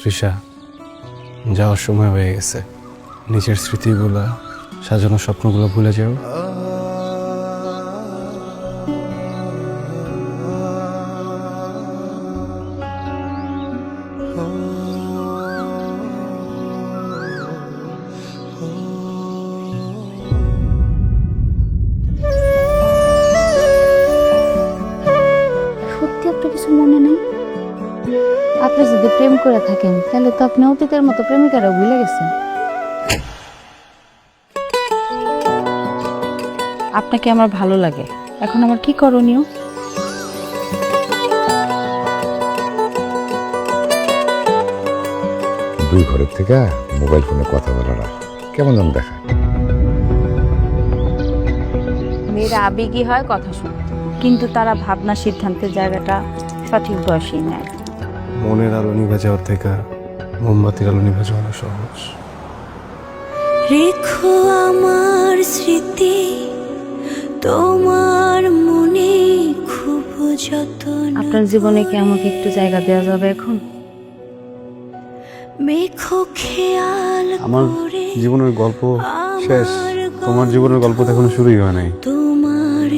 তৃষা, যাওয়ার সময় হয়ে গেছে। নিজের স্মৃতিগুলা, সাজানো স্বপ্নগুলো ভুলে যাও। সত্যি আপনার কিছু মনে নেই? আপনি যদি প্রেম করে থাকেন তাহলে তো আপনি অতীতের মতো প্রেমিকারা ভুলে গেছেন। আপনাকে আমার ভালো লাগে, এখন আমার কি করণীয়? দুই ঘরের থেকে মোবাইল ফোনে কথা বলাটা কেমন যেন দেখা। মেয়েরা আবেগী হয় কথা শুনে, কিন্তু তারা ভাবনা সিদ্ধান্তের জায়গাটা সঠিক বয়সেই নেয়। মনের আলো নিভে যাওয়ার থেকে মোমবাতির আলো নিভে যাওয়া সহজ। রেখো আমার স্মৃতি তোমার মনে খুব যত্ন। আপনার জীবনে কি আমাকে একটু জায়গা দেওয়া যাবে এখন? মেখো খেয়াল আমার করে জীবনের গল্প শেষ, তোমার জীবনের গল্প তো এখনো শুরুই হয় নাই। তোমার